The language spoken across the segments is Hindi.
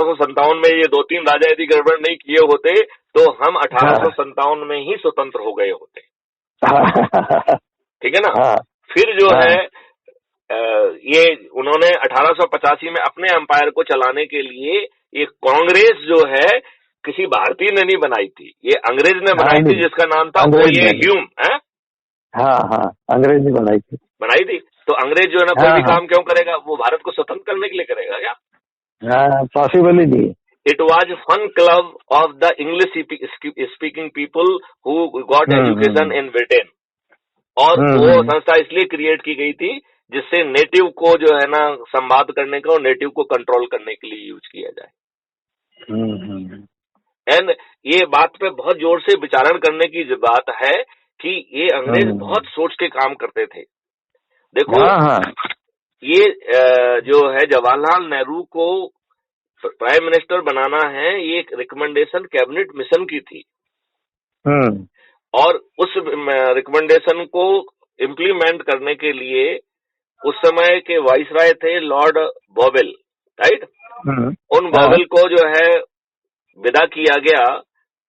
1857 में ये 2-3 राजा यदि गड़बड़ नहीं किए होते तो हम हाँ 1857 में ही स्वतंत्र हो गए होते। हाँ ठीक है ना। हाँ फिर जो हाँ है ये उन्होंने 1885 में अपने एम्पायर को चलाने के लिए ये कांग्रेस जो है किसी भारतीय ने नहीं बनाई थी, ये अंग्रेज ने हाँ, बनाई थी, नहीं जिसका नाम था अंग्रेज ओये ने ह्यूम है। हाँ हाँ अंग्रेज ने बनाई थी। बनाई थी। तो अंग्रेज जो है ना कोई हाँ भी हाँ काम क्यों करेगा, वो भारत को स्वतंत्र करने के लिए करेगा क्या। हाँ पॉसिबल ही नहीं है। It was fun club of the English speaking people who got education hmm in Britain। और हम्म वो हम्म संस्था इसलिए क्रिएट की गई थी जिससे नेटिव को जो है ना संवाद करने का और नेटिव को कंट्रोल करने के लिए यूज किया जाए। हम्म एंड ये बात पे बहुत जोर से विचारण करने की जो बात है कि ये अंग्रेज बहुत सोच के काम करते थे। देखो हाँ हाँ ये जो है जवाहरलाल नेहरू को प्राइम मिनिस्टर बनाना है, ये एक रिकमेंडेशन कैबिनेट मिशन की थी। हम्म और उस रिकमेंडेशन को इम्प्लीमेंट करने के लिए उस समय के वाइसराय थे लॉर्ड बॉवेल, राइट। उन हाँ बॉवेल को जो है विदा किया गया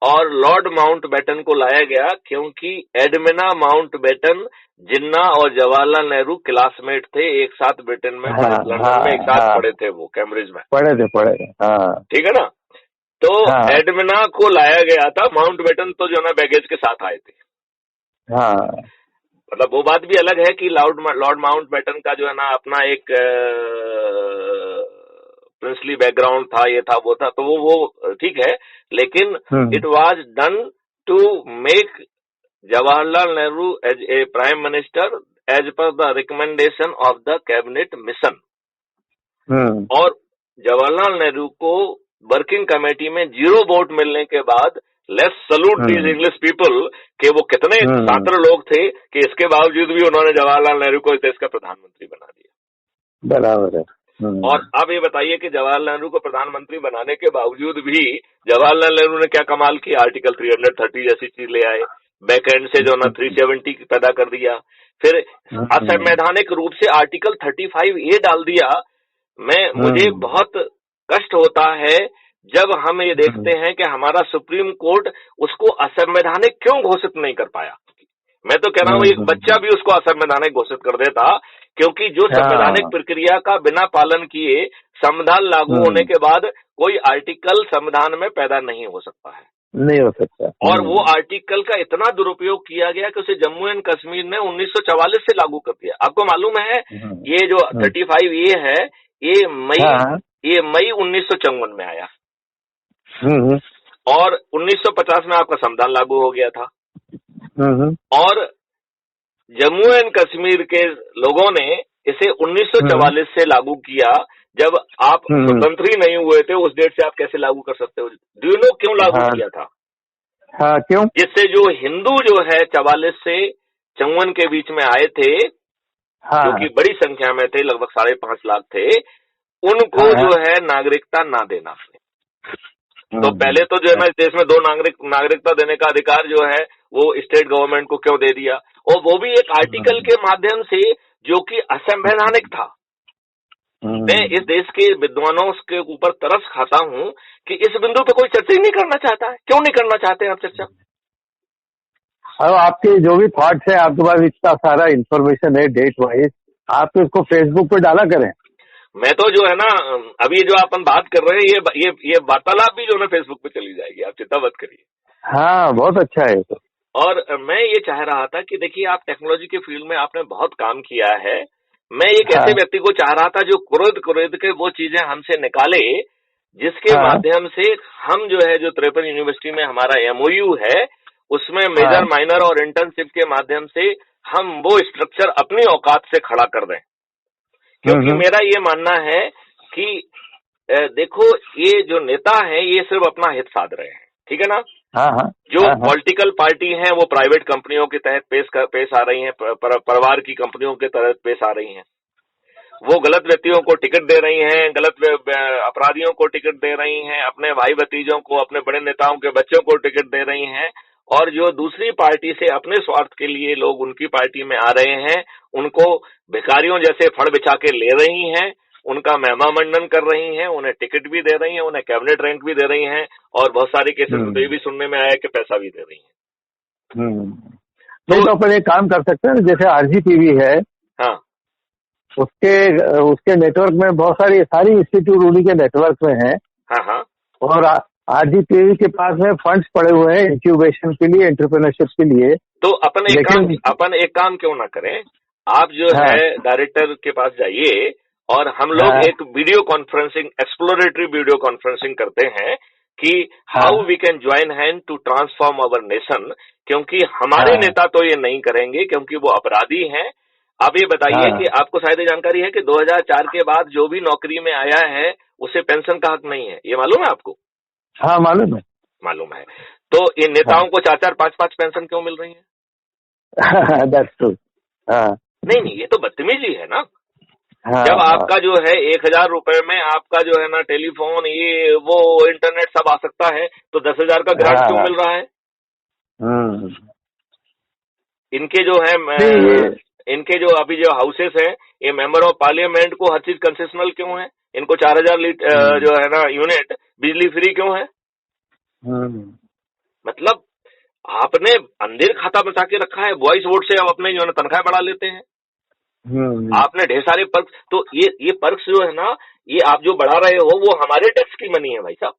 और लॉर्ड माउंटबेटन को लाया गया, क्योंकि एडमिना माउंटबेटन, जिन्ना और जवाहरलाल नेहरू क्लासमेट थे, एक साथ ब्रिटेन में पढ़े, हाँ लंदन में एक हाँ साथ हाँ पढ़े थे, वो कैम्ब्रिज में। पढ़े थे हाँ ठीक है ना। तो हाँ एडमिना को लाया गया था, माउंटबेटन तो जो है ना बैगेज के साथ आए थे। हाँ मतलब वो बात भी अलग है कि लॉर्ड माउंटबेटन का जो है ना अपना एक प्रिंसली बैकग्राउंड था, ये था वो था, तो वो ठीक है, लेकिन it was done to make Jawaharlal Nehru as a prime minister as per the recommendation of the cabinet mission. और जवाहरलाल नेहरू को वर्किंग कमेटी में 0 वोट मिलने के बाद let's salute these English people कि वो कितने छात्र लोग थे कि इसके बावजूद भी उन्होंने जवाहरलाल नेहरू को इस देश का प्रधानमंत्री बना दिया। बराबर है। और अब ये बताइए कि जवाहरलाल नेहरू को प्रधानमंत्री बनाने के बावजूद भी जवाहरलाल नेहरू ने क्या कमाल किया, आर्टिकल 330 जैसी चीज ले आए, बैकएंड से जो ना 370 पैदा कर दिया, फिर असंवैधानिक रूप से आर्टिकल 35A डाल दिया। मुझे बहुत कष्ट होता है जब हम ये देखते हैं कि हमारा सुप्रीम कोर्ट उसको असंवैधानिक क्यों घोषित नहीं कर पाया। मैं तो कह रहा हूं एक बच्चा भी उसको असंवैधानिक घोषित कर देता, क्योंकि जो संवैधानिक प्रक्रिया का बिना पालन किए संविधान लागू होने के बाद कोई आर्टिकल संविधान में पैदा नहीं हो सकता है, नहीं हो सकता। और वो आर्टिकल का इतना दुरुपयोग किया गया कि उसे जम्मू एंड कश्मीर ने 1944 से लागू कर दिया। आपको मालूम है ये जो 35A है ये मई 1954 में आया और 1950 में आपका संविधान लागू हो गया था। और जम्मू एंड कश्मीर के लोगों ने इसे 1944 से लागू किया। जब आप स्वतंत्र ही नहीं हुए थे उस डेट से आप कैसे लागू कर सकते हो? डू यू नो क्यों लागू किया था? क्यों? जिससे जो हिंदू जो है 44 से 54 के बीच में आए थे, जो कि बड़ी संख्या में थे, लगभग 5.5 लाख थे, उनको जो है नागरिकता ना देना। तो पहले तो जो है ना इस देश में 2 नागरिकता देने का अधिकार जो है वो स्टेट गवर्नमेंट को क्यों दे दिया, और वो भी एक आर्टिकल के माध्यम से जो कि असंवैधानिक था। मैं इस देश के विद्वानों के ऊपर तरस खाता हूं कि इस बिंदु पे कोई चर्चा ही नहीं करना चाहता है। क्यों नहीं करना चाहते आप चर्चा? अब आपके जो भी थॉट्स है, आपके पास इतना सारा इंफॉर्मेशन है डेट वाइज, आप तो इसको फेसबुक पे डाला करें। मैं तो जो है ना अभी जो अपन बात कर रहे हैं ये वार्तालाप भी जो है ना फेसबुक पे चली जाएगी, आप चिंता मत करिए। हाँ बहुत अच्छा है तो। और मैं ये चाह रहा था कि देखिए आप टेक्नोलॉजी के फील्ड में आपने बहुत काम किया है। मैं एक ऐसे व्यक्ति को चाह रहा था जो कुरेद के वो चीजें हमसे निकाले जिसके माध्यम से हम जो है जो 53 यूनिवर्सिटी में हमारा MOU है उसमें मेजर माइनर और इंटर्नशिप के माध्यम से हम वो स्ट्रक्चर अपनी औकात से खड़ा कर दें। क्योंकि मेरा ये मानना है कि देखो ये जो नेता हैं ये सिर्फ अपना हित साध रहे हैं, ठीक है ना। जो पॉलिटिकल पार्टी हैं वो प्राइवेट कंपनियों के तहत पेश आ रही हैं, परिवार की कंपनियों के तहत पेश आ रही हैं। वो गलत व्यक्तियों को टिकट दे रही हैं, गलत अपराधियों को टिकट दे रही हैं, अपने भाई भतीजों को, अपने बड़े नेताओं के बच्चों को टिकट दे रही हैं, और जो दूसरी पार्टी से अपने स्वार्थ के लिए लोग उनकी पार्टी में आ रहे हैं उनको भिखारियों जैसे फड़ बिछा के ले रही हैं। उनका महिमा मंडन कर रही हैं, उन्हें टिकट भी दे रही हैं, उन्हें कैबिनेट रैंक भी दे रही हैं, और बहुत सारे केसेस में तो ये भी सुनने में आया कि पैसा भी दे रही हैं। नहीं तो अपन एक काम कर सकते हैं, जैसे आरजीटीवी है, हाँ, उसके नेटवर्क में बहुत सारी इंस्टीट्यूट उन्हीं के नेटवर्क में है। हाँ हाँ। और आरजीटीवी के पास में फंड्स पड़े हुए हैं इंक्यूबेशन के लिए, एंटरप्रेन्योरशिप के लिए। तो अपन एक काम क्यों ना करें, आप जो है डायरेक्टर के पास जाइए और हम लोग एक video conferencing, exploratory video conferencing करते हैं कि how we can join hand to transform our nation, क्योंकि हमारे नेता तो ये नहीं करेंगे क्योंकि वो अपराधी हैं। आप ये बताइए कि आपको शायद जानकारी है कि 2004 के बाद जो भी नौकरी में आया है उसे पेंशन का हक नहीं है, ये मालूम है आपको? हाँ मालूम है। मालूम है। तो इन नेताओं को 4-4, 5-5 पेंशन क्यों मिल रही है? That's true. नहीं, ये तो बदतमीजी है ना। जब आपका जो है 1000 रुपए में आपका जो है ना टेलीफोन, ये वो इंटरनेट सब आ सकता है, तो 10,000 का ग्रांट क्यों मिल रहा है? इनके जो है इनके जो अभी जो हाउसेस हैं, ये मेंबर ऑफ पार्लियामेंट को हर चीज कंसेशनल क्यों है? इनको 4000 जो है ना यूनिट बिजली फ्री क्यों है? मतलब आपने अंधेर खाता बचा के रखा है, वॉइस वोट से अब अपने जो है तनख्वाह बढ़ा लेते हैं। आपने ढेर सारे पर्क्स, तो ये पर्क्स जो है ना, ये आप जो बढ़ा रहे हो वो हमारे टैक्स की मनी है भाई साहब।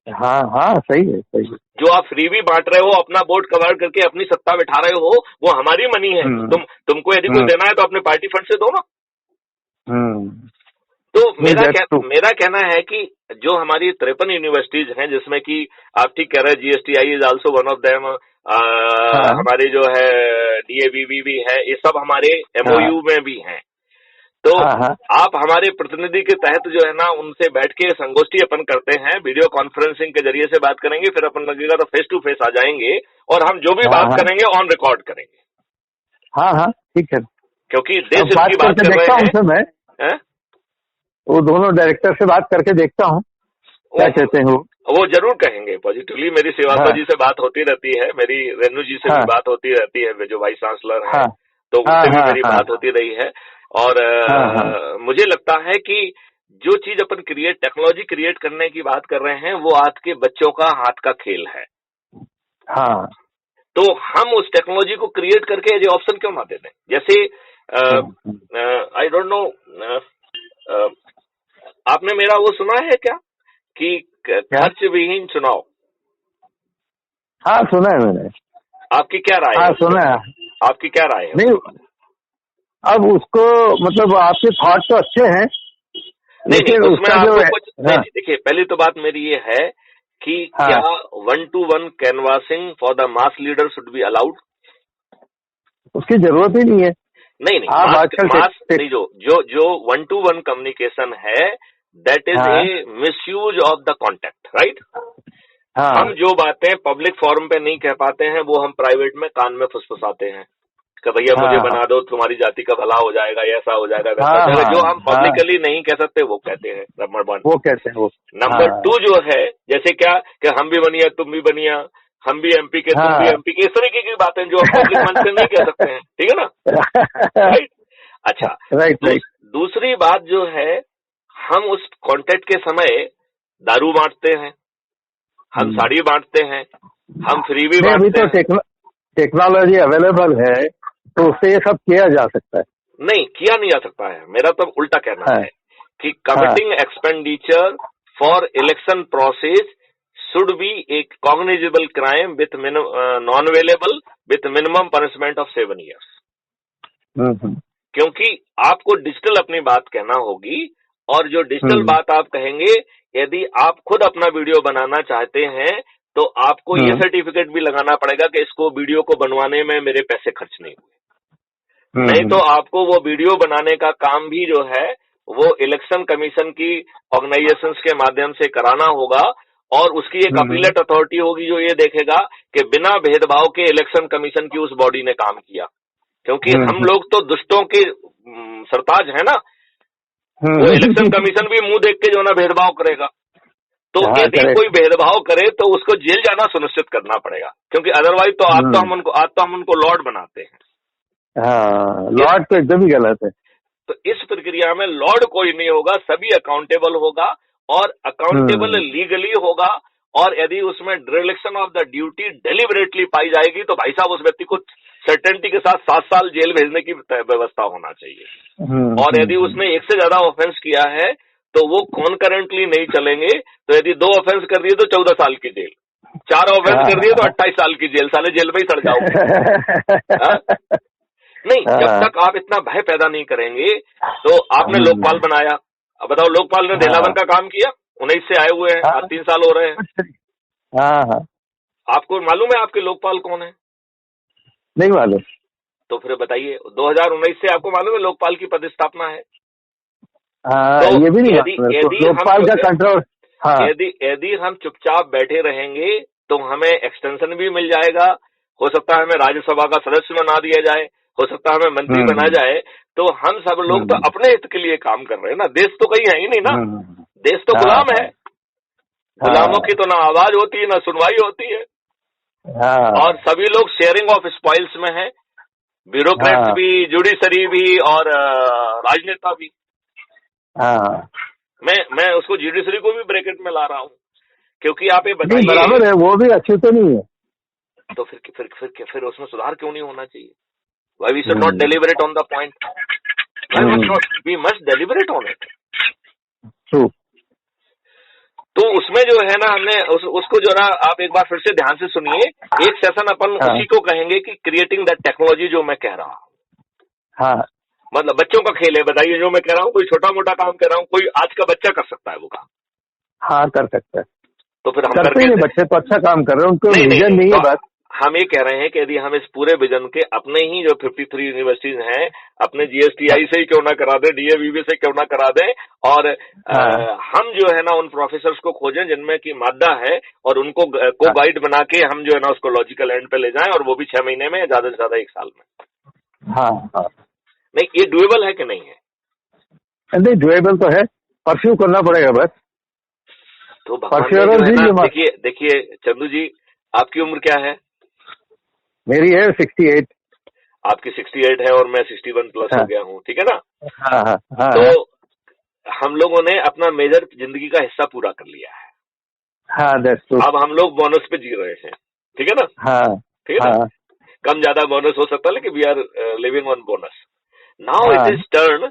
हाँ सही है। जो आप फ्री भी बांट रहे हो, अपना वोट कवर करके अपनी सत्ता बिठा रहे हो, वो हमारी मनी है। तुमको यदि कुछ देना है तो अपने पार्टी फंड से दो ना। तो मेरा कहना है कि जो हमारी 53 यूनिवर्सिटीज हैं, जिसमें कि आप ठीक कह रहे हैं, GSTI is also one of them, हमारे जो है DAVV भी है, ये सब हमारे MOU में भी हैं। तो आप हमारे प्रतिनिधि के तहत जो है ना उनसे बैठ के संगोष्ठी अपन करते हैं, वीडियो कॉन्फ्रेंसिंग के जरिए से बात करेंगे, फिर अपन लगेगा तो फेस टू फेस आ जाएंगे और हम जो भी बात करेंगे ऑन रिकॉर्ड करेंगे। हाँ ठीक है, क्योंकि देश की बात कर रहे हैं। वो दोनों डायरेक्टर से बात करके देखता हूँ क्या कहते हैं। वो जरूर कहेंगे पॉजिटिवली। मेरी श्रीवास्तव जी से बात होती रहती है, मेरी रेणु जी से भी बात होती रहती है, जो वाइस चांसलर है, तो उनसे भी मेरी बात होती रही है। और मुझे लगता है कि जो चीज अपन टेक्नोलॉजी क्रिएट करने की बात कर रहे हैं, वो आज के बच्चों का हाथ का खेल है। तो हम उस टेक्नोलॉजी को क्रिएट करके ये ऑप्शन क्यों ना दे दें? जैसे आई डोंट नो, आपने मेरा वो सुना है क्या कि खर्च विहीन चुनाव? हाँ सुना है मैंने। आपकी क्या राय है? सुना है। आपकी क्या राय है? नहीं, अब उसको मतलब आपके थॉट तो अच्छे हैं, लेकिन उसमें आपको कुछ देखिए, पहली तो बात मेरी ये है कि क्या 1-to-1 canvassing for the mass leader should be allowed? उसकी जरूरत ही नहीं है। नहीं मास नहीं, जो 1-to-1 कम्युनिकेशन है, that is a misuse of the contact, right? हम जो बातें पब्लिक फोरम पे नहीं कह पाते हैं, वो हम प्राइवेट में कान में फुसफुसाते हैं कि भैया मुझे बना दो, तुम्हारी जाति का भला हो जाएगा, ऐसा हो जाएगा, वैसा हो जाएगा। जो हम पब्लिकली नहीं कह सकते वो कहते हैं, नंबर 1। वो कहते हैं। नंबर 2 जो है, जैसे क्या कि हम भी बनिया तुम भी बनिया, हम भी MP के तुम भी MP के, इस तरीके की बातें जो हम पब्लिक मंच से नहीं कह सकते हैं, ठीक है ना? राइट। अच्छा, राइट। दूसरी बात जो है, हम उस कॉन्टेक्ट के समय दारू बांटते हैं, हम साड़ी बांटते हैं, हम फ्री भी बांटते हैं। टेक्नोलॉजी अवेलेबल है तो उससे ये सब किया जा सकता है। नहीं, किया नहीं जा सकता है। मेरा तो उल्टा कहना है कि committing expenditure for election process should be A cognizable crime with non available with minimum punishment of 7 years। क्योंकि आपको डिजिटल अपनी बात कहना होगी, और जो डिजिटल बात आप कहेंगे, यदि आप खुद अपना वीडियो बनाना चाहते हैं तो आपको ये सर्टिफिकेट भी लगाना पड़ेगा कि इसको वीडियो को बनवाने में मेरे पैसे खर्च नहीं हुए। नहीं तो आपको वो वीडियो बनाने का काम भी जो है वो इलेक्शन कमीशन की ऑर्गेनाइजेशंस के माध्यम से कराना होगा, और उसकी एक अपीलेट अथॉरिटी होगी जो ये देखेगा कि बिना भेदभाव के इलेक्शन कमीशन की उस बॉडी ने काम किया। क्योंकि हम लोग तो दुष्टों के सरताज है ना, वो इलेक्शन कमीशन भी मुंह देख के जो ना भेदभाव करेगा। तो यदि कोई भेदभाव करे तो उसको जेल जाना सुनिश्चित करना पड़ेगा, क्योंकि अदरवाइज तो आज तो हम उनको लॉर्ड बनाते हैं। लॉर्ड तो एकदम ही गलत है। तो इस प्रक्रिया में लॉर्ड कोई नहीं होगा, सभी अकाउंटेबल होगा और अकाउंटेबल लीगली होगा। और यदि उसमें direction of the duty deliberately पाई जाएगी तो भाई साहब उस व्यक्ति को सर्टेनिटी के साथ 7 साल जेल भेजने की व्यवस्था होना चाहिए। और यदि उसने एक से ज्यादा ऑफेंस किया है तो वो कॉन्करेंटली नहीं चलेंगे। तो यदि 2 ऑफेंस कर दिए तो 14 साल की जेल, 4 ऑफेंस कर दिए तो 28 साल की जेल, साले जेल में ही सड़ जाओगे। नहीं, जब तक आप इतना भय पैदा नहीं करेंगे। तो आपने लोकपाल बनाया, अब बताओ लोकपाल ने देलावन का काम किया, 19 से आए हुए हैं, आज 3 साल हो रहे हैं। आपको मालूम है आपके लोकपाल कौन है? नहीं मालूम। तो फिर बताइए, 2019 से आपको मालूम है लोकपाल की पदस्थापना है? तो ये भी नहीं, यदि लोकपाल का कंट्रोल, यदि हम चुपचाप बैठे रहेंगे तो हमें एक्सटेंशन भी मिल जाएगा, हो सकता है हमें राज्यसभा का सदस्य बना दिया जाए, हो सकता है हमें मंत्री बना जाए। तो हम सब लोग तो अपने हित के लिए काम कर रहे हैं ना, देश तो कहीं है ही नहीं ना, देश तो गुलाम है। गुलामों की तो ना आवाज होती है ना सुनवाई होती है। और सभी लोग शेयरिंग ऑफ स्पॉइल्स में है, ब्यूरोक्रेट्स भी, जुडिशरी भी और राजनेता भी। मैं उसको जुडिशरी को भी ब्रैकेट में ला रहा हूँ, क्योंकि आप ये बताइए, बराबर है, वो भी अच्छे तो नहीं है। तो फिर उसमें सुधार क्यों नहीं होना चाहिए? Why we should not deliberate on the point? Why we must deliberate on it? True. तो उसमें जो है ना, हमने उसको जो ना, आप एक बार फिर से ध्यान से सुनिए, एक सेशन अपन उसी को कहेंगे कि क्रिएटिंग दैट टेक्नोलॉजी, जो मैं कह रहा हूँ। मतलब बच्चों का खेल है, बताइए, जो मैं कह रहा हूँ कोई छोटा मोटा काम कर रहा हूँ, कोई आज का बच्चा कर सकता है वो काम? कर सकता है। तो फिर हम करते हैं, बच्चे तो अच्छा काम कर रहे हैं, उनको विजन नहीं है। बस हम ये कह रहे हैं कि यदि हम इस पूरे विजन के अपने ही जो 53 यूनिवर्सिटीज हैं, अपने जीएसटीआई से ही क्यों ना करा दें, डीएवीवी से क्यों ना करा दें, और हम जो है ना उन प्रोफेसर्स को खोजें जिनमें की मादा है, और उनको को गाइड बना के हम जो है ना उसको लॉजिकल एंड पे ले जाएं, और वो भी 6 महीने में, ज्यादा से ज्यादा 1 साल में। नहीं, ये डुएबल है कि नहीं है? नहीं, डुएबल तो है, परस्यू करना पड़ेगा बस। तो देखिए चंदू जी, आपकी उम्र क्या है? मेरी है 68। आपकी 68 है और मैं 61 प्लस हो गया हूँ, ठीक है ना? तो हम लोगों ने अपना मेजर जिंदगी का हिस्सा पूरा कर लिया है। अब हम लोग बोनस पे जी रहे हैं, ठीक है ना? ठीक है ना? कम ज्यादा बोनस हो सकता है, लेकिन we are living on bonus. Now it is turn,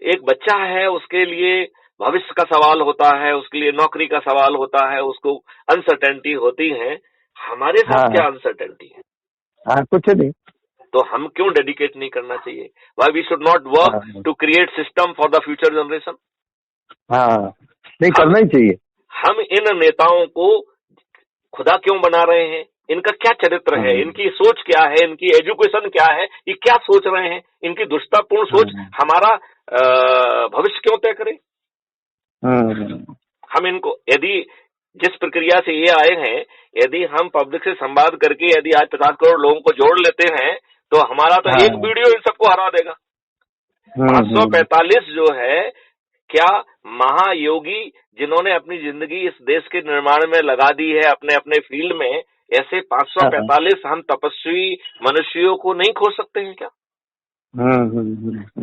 एक बच्चा है, उसके लिए भविष्य का सवाल होता है, उसके लिए नौकरी का सवाल होता है, उसको अनसर्टेनिटी होती है। हमारे साथ क्या अनसर्टेनिटी है? कुछ नहीं। तो हम क्यों डेडिकेट नहीं करना चाहिए? Why we should not work to create system for the future generation? नहीं, करना ही चाहिए। हम इन नेताओं को खुदा क्यों बना रहे हैं? इनका क्या चरित्र है? इनकी सोच क्या है? इनकी एजुकेशन क्या है? ये क्या सोच रहे हैं? इनकी दुष्टतापूर्ण सोच हमारा भविष्य क्यों तय करे? हम इनको, यदि जिस प्रक्रिया से ये आए हैं, यदि हम पब्लिक से संवाद करके यदि आज 50 करोड़ लोगों को जोड़ लेते हैं तो हमारा तो एक वीडियो इन सबको हरा देगा। 545 जो है, क्या महायोगी जिन्होंने अपनी जिंदगी इस देश के निर्माण में लगा दी है अपने अपने फील्ड में, ऐसे 545 हम तपस्वी मनुष्यों को नहीं खोज सकते हैं क्या?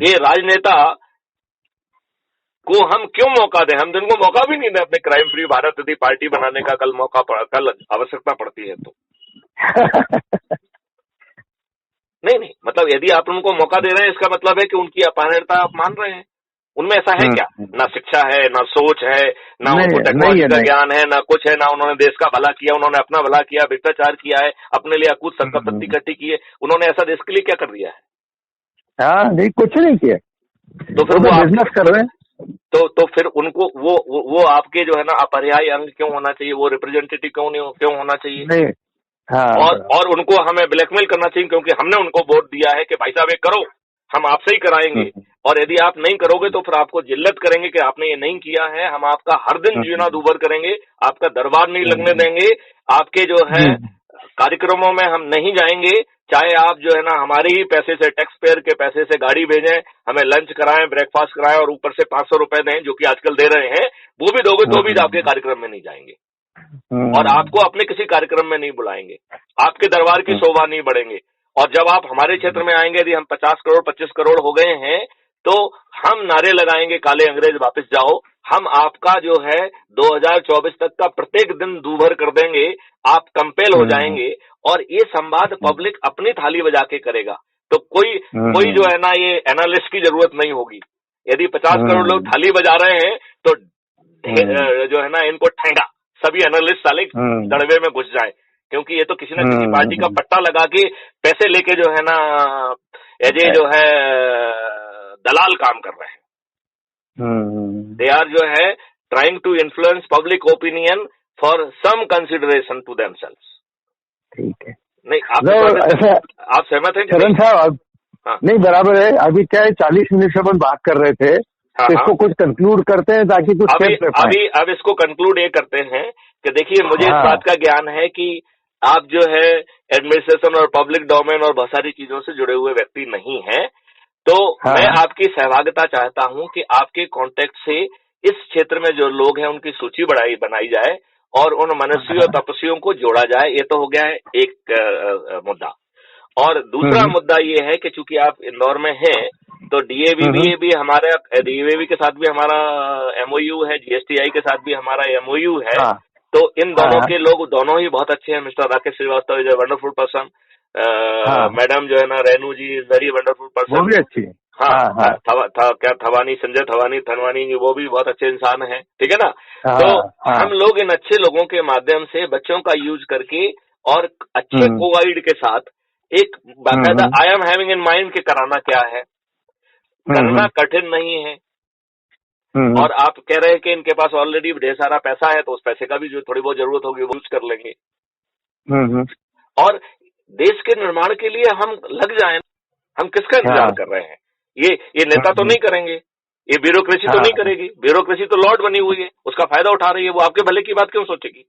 ये राजनेता को हम क्यों मौका दें? हम जिनको मौका भी नहीं दें अपने क्राइम फ्री भारत यदि पार्टी बनाने का कल आवश्यकता पड़ती है तो। नहीं, मतलब यदि आप उनको मौका दे रहे हैं, इसका मतलब है कि उनकी अपहरणता आप मान रहे हैं। उनमें ऐसा है क्या? ना शिक्षा है, ना सोच है, ना उनको टेक्नोलॉजी का ज्ञान है, ना कुछ है, ना उन्होंने देश का भला किया, उन्होंने अपना भला किया, भ्रष्टाचार किया है, अपने लिए अकूत संपत्ति इकट्ठी की है। उन्होंने ऐसा देश के लिए क्या कर दिया है? नहीं, कुछ नहीं किया। तो फिर वो बिजनेस कर रहे हैं। तो फिर उनको वो आपके जो है ना अपरिहार्य अंग क्यों होना चाहिए? वो रिप्रेजेंटेटिव क्यों होना चाहिए? नहीं। और उनको हमें ब्लैकमेल करना चाहिए क्योंकि हमने उनको वोट दिया है कि भाई साहब ये करो, हम आपसे ही कराएंगे, और यदि आप नहीं करोगे तो फिर आपको जिल्लत करेंगे कि आपने ये नहीं किया है, हम आपका हर दिन जीना दूभर करेंगे, आपका दरबार नहीं लगने देंगे, आपके जो है कार्यक्रमों में हम नहीं जाएंगे, चाहे आप जो है ना हमारे ही पैसे से, टैक्स पेयर के पैसे से गाड़ी भेजें, हमें लंच कराएं, ब्रेकफास्ट कराएं और ऊपर से 500 रुपए दें, जो कि आजकल दे रहे हैं, वो भी दोगे तो भी आपके कार्यक्रम में नहीं जाएंगे और आपको अपने किसी कार्यक्रम में नहीं बुलाएंगे, आपके दरबार की शोभा नहीं बढ़ेंगे। और जब आप हमारे क्षेत्र में आएंगे, यदि हम 50 करोड़ 25 करोड़ हो गए हैं, तो हम नारे लगाएंगे काले अंग्रेज वापस जाओ, हम आपका जो है 2024 तक का प्रत्येक दिन दूभर कर देंगे, आप कंपेल हो जाएंगे, और ये संवाद पब्लिक अपनी थाली बजा के करेगा। तो कोई कोई जो है ना, ये एनालिस्ट की जरूरत नहीं होगी। यदि 50 करोड़ लोग थाली बजा रहे हैं तो जो है ना, इनको ठेंगा, सभी एनालिस्ट साले दड़बे में घुस जाए, क्योंकि ये तो किसी न किसी पार्टी का पट्टा लगा के पैसे लेके जो है ना, ये जो है दलाल काम कर रहे हैं। दे आर जो है trying to influence public opinion for some consideration to themselves. ठीक है, नहीं आप सहमत हैं चरण साहब? हाँ। नहीं, बराबर है। अभी क्या है, 40 मिनट से अपन बात कर रहे थे। हाँ, तो इसको कुछ कंक्लूड करते हैं ताकि कुछ अब इसको कंक्लूड ये करते हैं कि देखिए, मुझे इस बात का ज्ञान है कि आप जो है एडमिनिस्ट्रेशन और पब्लिक डोमेन और बहुत सारी चीजों से जुड़े हुए व्यक्ति नहीं हैं, तो मैं आपकी सहभागिता चाहता हूं कि आपके कॉन्टेक्ट से इस क्षेत्र में जो लोग हैं उनकी सूची बनाई जाए और उन मनुष्यों तपस्वियों को जोड़ा जाए। ये तो हो गया है एक मुद्दा। और दूसरा मुद्दा ये है कि चूंकि आप इंदौर में हैं, तो डीएवीबी भी हमारे, डीएवीबी के साथ भी हमारा एमओयू है, जीएसटीआई के साथ भी हमारा एमओयू है। तो इन दोनों के लोग दोनों ही बहुत अच्छे हैं। Mr Rakesh Srivastava is a wonderful person, madam जो है ना Renu ji is very wonderful person, वो भी अच्छी है। थवानी, संजय थनवानी वो भी बहुत अच्छे इंसान हैं, ठीक है ना। तो हम लोग इन अच्छे लोगों के माध्यम से बच्चों का यूज करके और अच्छे कोवाइड के साथ एक बाकायदा I am having in mind के कराना क्या है, करना कठिन नहीं है। और आप कह रहे हैं कि इनके पास ऑलरेडी ढेर सारा पैसा है, तो उस पैसे का भी जो थोड़ी बहुत जरूरत होगी वो यूज कर लेंगे। और देश के निर्माण के लिए हम लग जाएं, हम किसका इंतजार कर रहे हैं? ये नेता तो नहीं करेंगे, ये ब्यूरोक्रेसी तो नहीं करेगी। ब्यूरोक्रेसी तो लॉर्ड बनी हुई है, उसका फायदा उठा रही है, वो आपके भले की बात क्यों सोचेगी?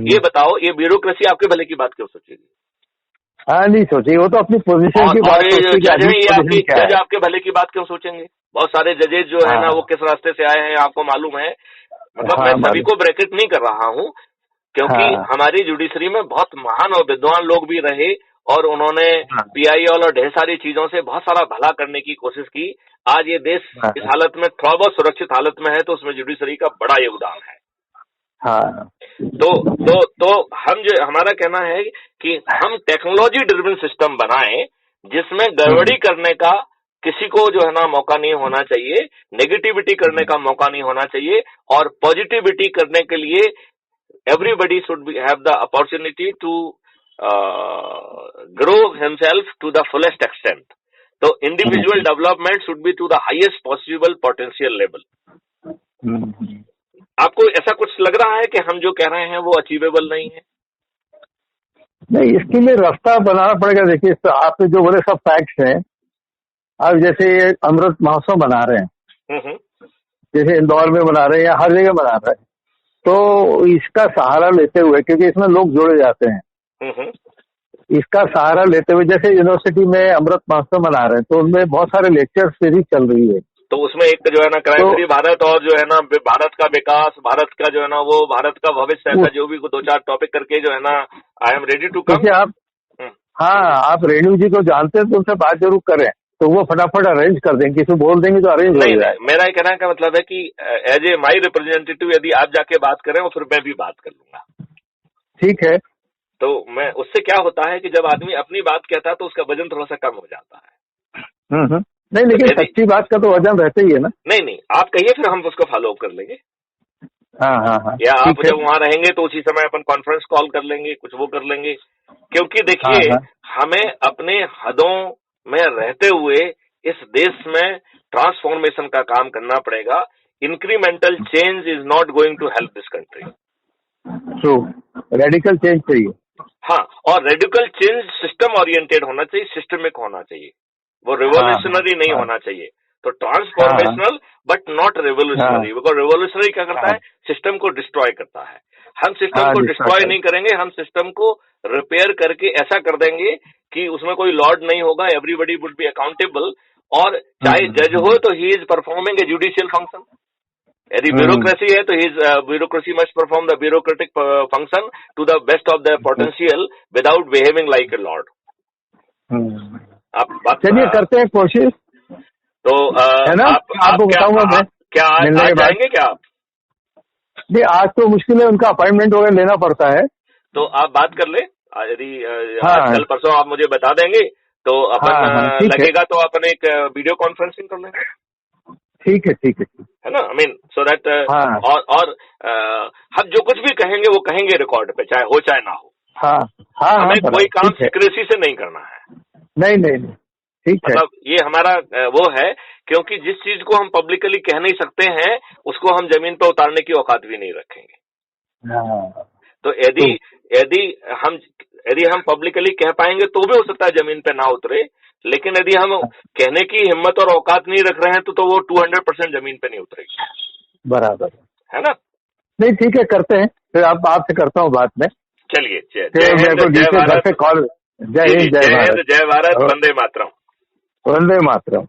ये बताओ, ये ब्यूरोक्रेसी आपके भले की बात क्यों सोचेगी? नहीं सोचेगी, वो तो अपनी पोजीशन की बात सोचेगी। जज आपके भले की बात क्यों सोचेंगे? बहुत सारे जजेज जो है ना, वो किस रास्ते से आए हैं आपको मालूम है। मतलब मैं सभी को ब्रैकेट नहीं कर रहा हूँ, क्योंकि हमारी जुडिशरी में बहुत महान और विद्वान लोग भी रहे और उन्होंने पीआईएल और ढेर सारी चीजों से बहुत सारा भला करने की कोशिश की। आज ये देश इस हालत में थोड़ा बहुत सुरक्षित हालत में है, तो उसमें जुडिशरी का बड़ा योगदान है। तो हम जो, हमारा कहना है कि हम टेक्नोलॉजी ड्रिवन सिस्टम बनाएं, जिसमें गड़बड़ी करने का किसी को जो है ना मौका नहीं होना चाहिए, नेगेटिविटी करने का मौका नहीं होना चाहिए, और पॉजिटिविटी करने के लिए everybody should have the opportunity to grow himself to the fullest extent. So individual development should be to the highest possible potential level. आपको ऐसा कुछ लग रहा है कि हम जो कह रहे हैं वो अचीवेबल नहीं है? नहीं, इसके लिए रास्ता बनाना पड़ेगा। देखिए, तो आपने जो बोले सब फैक्ट्स हैं। अब जैसे अमृत महोत्सव बना रहे हैं, जैसे इंदौर में बना रहे हैं या हर जगह बना रहे हैं, तो इसका सहारा लेते हुए, क्योंकि इसमें लोग जोड़े जाते हैं, इसका सहारा लेते हुए, जैसे यूनिवर्सिटी में अमृत महोत्सव मना रहे हैं, तो उनमें बहुत सारे लेक्चर सीरीज चल रही है। तो उसमें एक जो है ना क्राइम फ्री भारत और जो है ना भारत का विकास, भारत का जो है ना वो भारत का भविष्य, ऐसा जो भी 2-4 टॉपिक करके जो है ना, I am ready to come. आप आप रेणु जी को जानते हैं तो उनसे बात जरूर करें, तो वो फटाफट अरेंज कर देंगे। किसी बोल देंगे तो अरेंज हो जाए। मेरा ये कहना का मतलब है कि एज ए माई रिप्रेजेंटेटिव यदि आप जाके बात करें और फिर मैं भी बात कर लूंगा। ठीक है। तो मैं, उससे क्या होता है कि जब आदमी अपनी बात कहता है तो उसका वजन थोड़ा सा कम हो जाता है। नहीं, लेकिन सच्ची बात का तो वजन रहता ही है ना। नहीं, आप कहिए, फिर हम उसको फॉलो अप कर लेंगे। हाँ। या आप जब वहां रहेंगे तो उसी समय अपन कॉन्फ्रेंस कॉल कर लेंगे, कुछ वो कर लेंगे। क्योंकि देखिए, हमें अपने हदों में रहते हुए इस देश में ट्रांसफॉर्मेशन का काम करना पड़ेगा। Incremental change is not going to help this country. True, radical change चाहिए। हाँ, और रेडिकल चेंज सिस्टम ओरिएंटेड होना चाहिए, सिस्टमिक होना चाहिए, वो रिवोल्यूशनरी नहीं होना चाहिए। तो transformational but not revolutionary. Because revolutionary क्या करता है? सिस्टम को डिस्ट्रॉय करता है। हम सिस्टम को डिस्ट्रॉय नहीं करेंगे, हम सिस्टम को रिपेयर करके ऐसा कर देंगे कि उसमें कोई लॉर्ड नहीं होगा, एवरीबडी वुड बी अकाउंटेबल। और चाहे जज हो तो he is performing a judicial function, यदि ब्यूरोक्रेसी है तो he is bureaucracy must perform the bureaucratic function to the best of the potential without behaving like a lord. आप बात चलिए करते हैं कोशिश। तो है ना, आपको बताऊंगा मैं। क्या आज जाएंगे क्या आप? नहीं, आज तो मुश्किल है, उनका अपॉइंटमेंट वगैरह लेना पड़ता है। तो आप बात कर ले, यदि आज कल परसों आप मुझे बता देंगे तो अपन लगेगा तो अपन एक वीडियो कॉन्फ्रेंसिंग कर लेंगे। ठीक है, ठीक है, है ना, आई मीन सो दैट और हम जो कुछ भी कहेंगे वो कहेंगे रिकॉर्ड पे, चाहे हो चाहे ना हो। हाँ, हमें कोई काम सीक्रेसी से नहीं करना है। नहीं, ठीक है। मतलब ये हमारा वो है, क्योंकि जिस चीज को हम पब्लिकली कह नहीं सकते हैं उसको हम जमीन पर उतारने की औकात भी नहीं रखेंगे। तो यदि हम पब्लिकली कह पाएंगे तो भी हो सकता है जमीन पे ना उतरे, लेकिन यदि हम कहने की हिम्मत और औकात नहीं रख रहे हैं तो वो 200% जमीन पे नहीं उतरेगी। बराबर है ना? नहीं, ठीक है, करते हैं फिर। आपसे करता हूँ बात में। चलिए, जय हिंद, जय भारत, वंदे मातरम। वंदे मातरम।